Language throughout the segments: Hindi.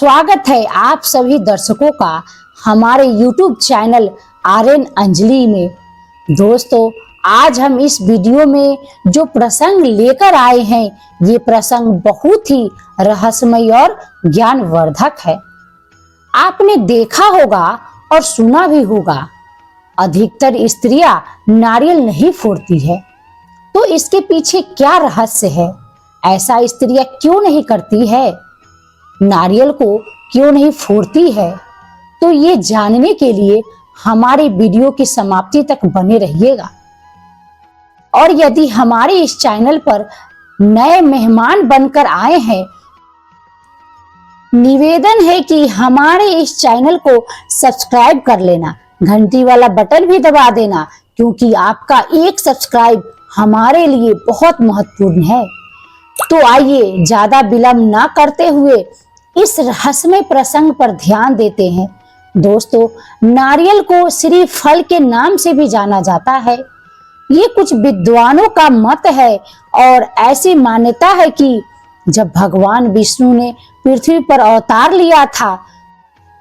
स्वागत है आप सभी दर्शकों का हमारे YouTube चैनल आर्यन अंजलि में। दोस्तों, आज हम इस वीडियो में जो प्रसंग लेकर आए हैं, ये प्रसंग बहुत ही रहस्यमय और ज्ञानवर्धक है। आपने देखा होगा और सुना भी होगा, अधिकतर स्त्रियां नारियल नहीं फोड़ती है। तो इसके पीछे क्या रहस्य है? ऐसा स्त्रियां क्यों नहीं करती है? नारियल को क्यों नहीं फोड़ती है? तो ये जानने के लिए हमारे वीडियो की समाप्ति तक बने रहिएगा। और यदि हमारे इस चैनल पर नए मेहमान बनकर आए हैं, निवेदन है कि हमारे इस चैनल को सब्सक्राइब कर लेना, घंटी वाला बटन भी दबा देना, क्योंकि आपका एक सब्सक्राइब हमारे लिए बहुत महत्वपूर्ण है। तो आइए ज्यादा विलंब ना करते हुए इस रहस्यमय प्रसंग पर ध्यान देते हैं। दोस्तों, नारियल को श्री फल के नाम से भी जाना जाता है। ये कुछ विद्वानों का मत है और ऐसी मान्यता है कि जब भगवान विष्णु ने पृथ्वी पर अवतार लिया था,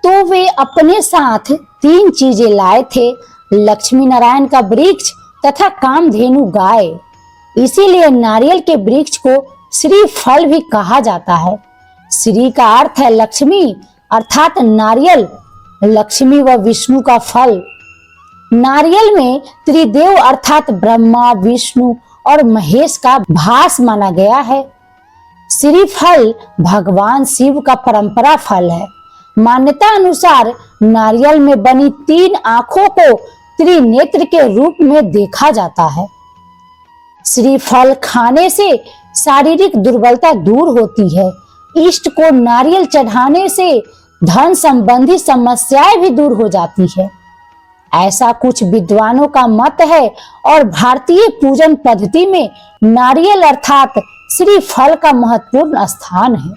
तो वे अपने साथ 3 चीजें लाए थे: लक्ष्मी नारायण का वृक्ष तथा कामधेनु गाय। इसीलिए नारियल के वृक्ष को श्री फल भी कहा जाता है। श्री का अर्थ है लक्ष्मी, अर्थात नारियल, लक्ष्मी व विष्णु का फल। नारियल में त्रिदेव अर्थात ब्रह्मा, विष्णु और महेश का वास माना गया है। श्री फल भगवान शिव का परंपरा फल है। मान्यता अनुसार नारियल में बनी 3 आंखों को त्रिनेत्र के रूप में देखा जाता है। श्री फल खाने से शारीरिक दुर्बलता दूर होती है। इष्ट को नारियल चढ़ाने से धन संबंधी समस्याएं भी दूर हो जाती है, ऐसा कुछ विद्वानों का मत है। और भारतीय पूजन पद्धति में नारियल अर्थात श्री फल का महत्वपूर्ण स्थान है।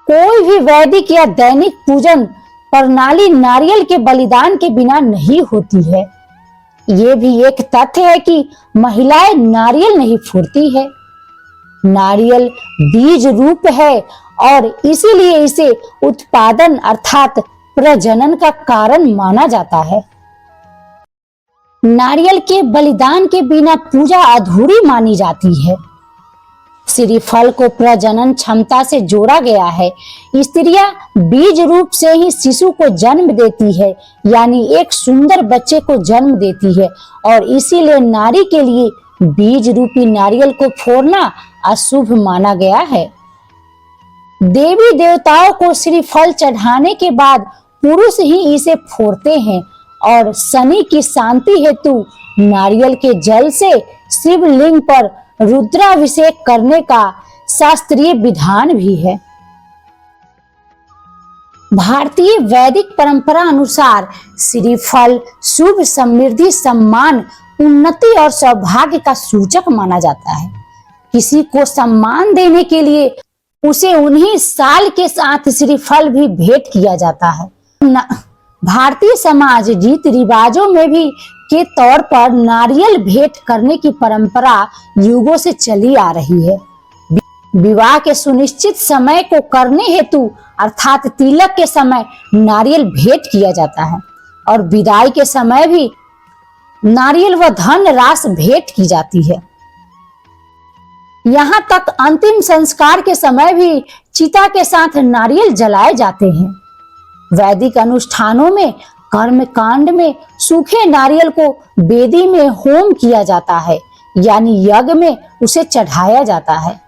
कोई भी वैदिक या दैनिक पूजन प्रणाली नारियल के बलिदान के बिना नहीं होती है। ये भी एक तथ्य है कि महिलाएं नारियल नहीं फोड़ती है। नारियल बीज रूप है और इसीलिए इसे उत्पादन अर्थात प्रजनन का कारण माना जाता है। नारियल के बलिदान के बिना पूजा अधूरी मानी जाती है। श्री फल को प्रजनन क्षमता से जोड़ा गया है। स्त्रियां बीज रूप से ही शिशु को जन्म देती है, यानी एक सुंदर बच्चे को जन्म देती है, और इसीलिए नारी के लिए बीज रूपी नारियल को फोड़ना अशुभ माना गया है। देवी देवताओं को श्री फल चढ़ाने के बाद पुरुष ही इसे फोड़ते हैं, और शनि की शांति हेतु नारियल के जल से शिवलिंग पर रुद्राभिषेक करने का शास्त्रीय विधान भी है। भारतीय वैदिक परंपरा अनुसार श्री फल शुभ, समृद्धि, सम्मान, उन्नति और सौभाग्य का सूचक माना जाता है। किसी को सम्मान देने के लिए उसे उन्हीं साल के साथ श्री फल भी भेंट किया जाता है। भारतीय समाज रीति रिवाजों में भी के तौर पर नारियल भेंट करने की परंपरा युगों से चली आ रही है। विवाह के सुनिश्चित समय को करने हेतु अर्थात तिलक के समय नारियल भेंट किया जाता है, और विदाई के समय भी नारियल व धन राशि भेंट की जाती है। यहाँ तक अंतिम संस्कार के समय भी चिता के साथ नारियल जलाए जाते हैं। वैदिक अनुष्ठानों में कर्म कांड में सूखे नारियल को वेदी में होम किया जाता है, यानी यज्ञ में उसे चढ़ाया जाता है।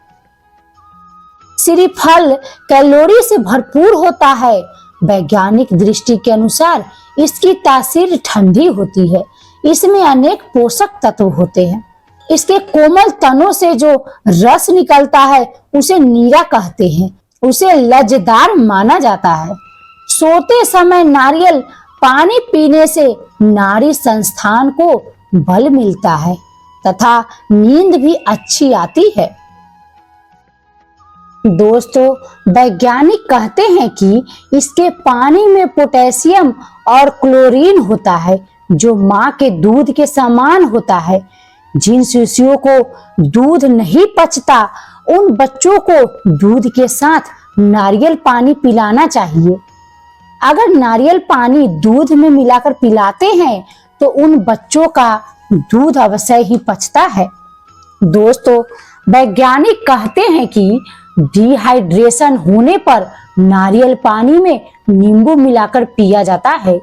श्री फल कैलोरी से भरपूर होता है। वैज्ञानिक दृष्टि के अनुसार इसकी तासीर ठंडी होती है। इसमें अनेक पोषक तत्व होते हैं। इसके कोमल तनों से जो रस निकलता है उसे नीरा कहते हैं। उसे लज्जदार माना जाता है। सोते समय नारियल पानी पीने से नारी संस्थान को बल मिलता है तथा नींद भी अच्छी आती है। दोस्तों, वैज्ञानिक कहते हैं कि इसके पानी में पोटेशियम और क्लोरीन होता है, जो माँ के दूध के समान होता है। जिन शिशुओं को दूध नहीं पचता, उन बच्चों को दूध के साथ नारियल पानी पिलाना चाहिए। अगर नारियल पानी दूध में मिलाकर पिलाते हैं तो उन बच्चों का दूध अवश्य ही पचता है। दोस्तों, वैज्ञानिक कहते हैं कि डिहाइड्रेशन होने पर नारियल पानी में नींबू मिलाकर पिया जाता है।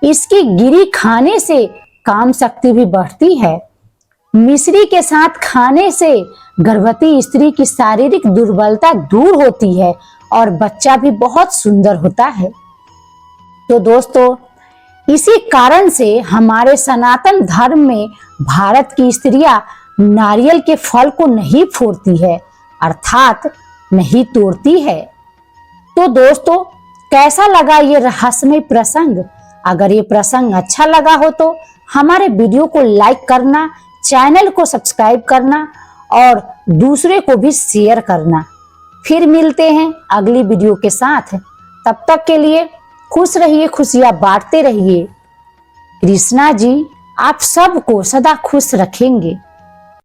इसकी गिरी खाने से काम शक्ति भी बढ़ती है। मिश्री के साथ खाने से गर्भवती स्त्री की शारीरिक दुर्बलता दूर होती है और बच्चा भी बहुत सुंदर होता है। तो दोस्तों, इसी कारण से हमारे सनातन धर्म में भारत की स्त्रियां नारियल के फल को नहीं फोड़ती है, अर्थात नहीं तोड़ती है। तो दोस्तों, कैसा लगा ये रहस्यमय प्रसंग? अगर ये प्रसंग अच्छा लगा हो तो हमारे वीडियो को लाइक करना, चैनल को सब्सक्राइब करना और दूसरे को भी शेयर करना। फिर मिलते हैं अगली वीडियो के साथ। तब तक के लिए खुश रहिए, खुशियां बांटते रहिए। कृष्णा जी आप सबको सदा खुश रखेंगे।